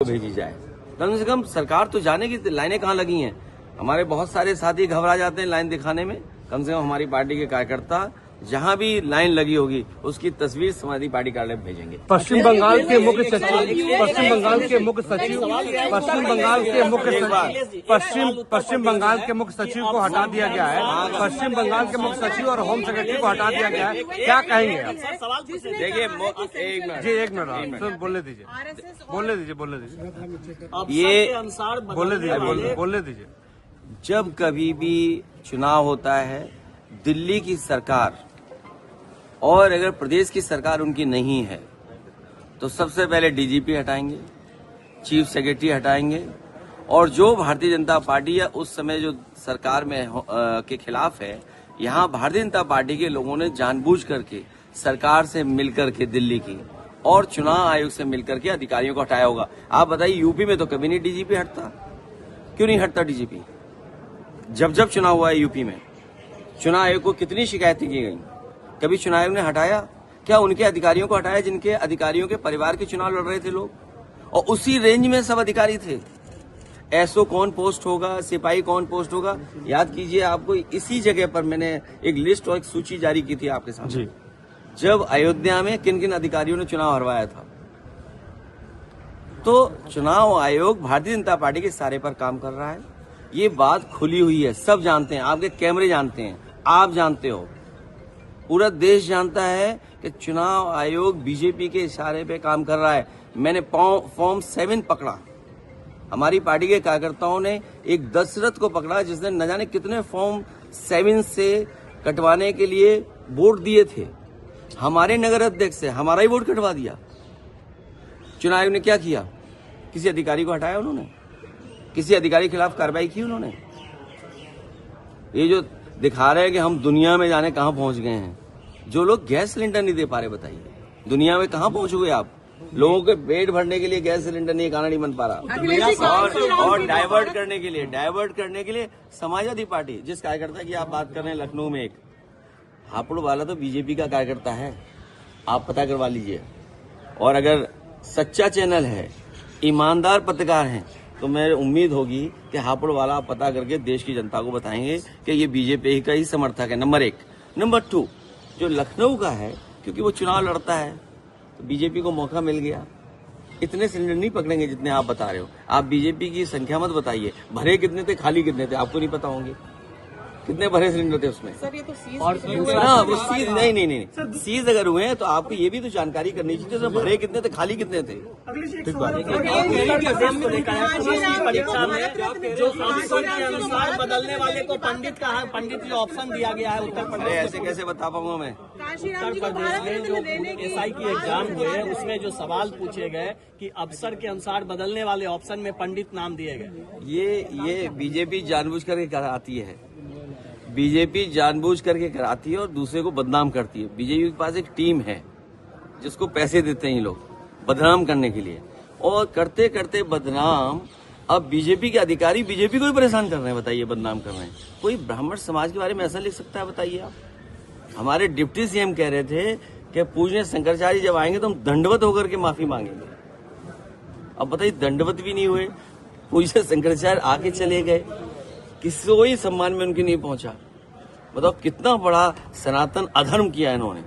भेजी जाए। कम से कम सरकार तो जाने की लाइनें कहाँ लगी हैं। हमारे बहुत सारे साथी घबरा जाते हैं लाइन दिखाने में। कम से कम हमारी पार्टी के कार्यकर्ता जहां भी लाइन लगी होगी उसकी तस्वीर समाजवादी पार्टी कार्यालय में भेजेंगे। पश्चिम बंगाल के मुख्य सचिव पश्चिम बंगाल के मुख्य सचिव को हटा दिया गया है। पश्चिम बंगाल के मुख्य सचिव और होम सेक्रेटरी को हटा दिया गया है, क्या कहेंगे आप? देखिए एक मिनट बोलने दीजिए बोलने दीजिए। जब कभी भी चुनाव होता है, दिल्ली की सरकार और अगर प्रदेश की सरकार उनकी नहीं है तो सबसे पहले डीजीपी हटाएंगे, चीफ सेक्रेटरी हटाएंगे, और जो भारतीय जनता पार्टी है उस समय जो सरकार में के खिलाफ है, यहाँ भारतीय जनता पार्टी के लोगों ने जानबूझ करके सरकार से मिलकर के दिल्ली की और चुनाव आयोग से मिलकर के अधिकारियों को हटाया होगा। आप बताइए, यूपी में तो कभी नहीं डीजीपी हटता, क्यों नहीं हटता डीजीपी? जब चुनाव हुआ है यूपी में, चुनाव आयोग को कितनी शिकायतें की गई, कभी चुनाव आयोग ने हटाया क्या? उनके अधिकारियों को हटाया जिनके अधिकारियों के परिवार के चुनाव लड़ रहे थे लोग, और उसी रेंज में सब अधिकारी थे। एसओ कौन पोस्ट होगा, सिपाही कौन पोस्ट होगा, याद कीजिए। आपको इसी जगह पर मैंने एक लिस्ट और एक सूची जारी की थी आपके सामने, जब अयोध्या में किन किन अधिकारियों ने चुनाव हरवाया था। तो चुनाव आयोग भारतीय जनता पार्टी के इशारे पर काम कर रहा है, ये बात खुली हुई है, सब जानते हैं, आपके कैमरे जानते हैं, आप जानते हो, पूरा देश जानता है कि चुनाव आयोग बीजेपी के इशारे पे काम कर रहा है। मैंने फॉर्म 7 पकड़ा, हमारी पार्टी के कार्यकर्ताओं ने एक दशरथ को पकड़ा जिसने न जाने कितने फॉर्म 7 से कटवाने के लिए वोट दिए थे। हमारे नगर अध्यक्ष से हमारा ही वोट कटवा दिया। चुनाव आयोग ने क्या किया? किसी अधिकारी को हटाया उन्होंने? किसी अधिकारी के खिलाफ कार्रवाई की उन्होंने? ये जो दिखा रहे हैं कि हम दुनिया में जाने कहां पहुंच गए हैं, जो लोग गैस सिलेंडर नहीं दे पा रहे, बताइए दुनिया में कहां पहुंचोगे आप? लोगों के पेट भरने के लिए गैस सिलेंडर नहीं, खाना नहीं बन पा रहा, और डाइवर्ट करने के लिए समाजवादी पार्टी, जिस कार्यकर्ता की आप बात कर रहे हैं लखनऊ में, एक हापुड़ वाला तो बीजेपी का कार्यकर्ता है, आप पता करवा लीजिए। और अगर सच्चा चैनल है, ईमानदार पत्रकार हैं, तो मेरी उम्मीद होगी कि हापुड़ वाला पता करके देश की जनता को बताएंगे कि ये बीजेपी का ही समर्थक है, नंबर 1। नंबर 2, जो लखनऊ का है, क्योंकि वो चुनाव लड़ता है तो बीजेपी को मौका मिल गया। इतने सिलेंडर नहीं पकड़ेंगे जितने आप बता रहे हो। आप बीजेपी की संख्या मत बताइए, भरे कितने थे, खाली कितने थे, आपको नहीं पता होंगे कितने भरे सिलेंडर थे उसमें। सर ये तो सीज और हाँ, वो सीज नहीं, सीज अगर हुए हैं तो आपको ये भी तो जानकारी करनी चाहिए, तो भरे कितने थे, खाली कितने थे। परीक्षा में जो अफसर के अनुसार बदलने वाले को पंडित जो ऑप्शन दिया गया है उत्तर प्रदेश, ऐसे कैसे बता पाऊंगा मैं? उत्तर प्रदेश में जो SI की एग्जाम हुए उसमें जो सवाल पूछे गए कि अफसर के अनुसार बदलने वाले ऑप्शन में पंडित नाम दिए गए। ये बीजेपी जानबूझ करके कराती है, बीजेपी जानबूझ करके कराती है और दूसरे को बदनाम करती है। बीजेपी के पास एक टीम है जिसको पैसे देते हैं ये लोग बदनाम करने के लिए, और करते करते बदनाम अब बीजेपी के अधिकारी बीजेपी को भी परेशान कर रहे हैं। बताइए, बदनाम कर रहे हैं। कोई ब्राह्मण समाज के बारे में ऐसा लिख सकता है? बताइए आप। हमारे डिप्टी सीएम कह रहे थे कि पूजनीय शंकराचार्य जब आएंगे तो हम दंडवत होकर के माफी मांगेंगे। अब बताइए, दंडवत भी नहीं हुए, पूजनीय शंकराचार्य आके चले गए, किसी को ही सम्मान में उनकी नहीं पहुंचा। बताओ कितना बड़ा सनातन अधर्म किया इन्होंने।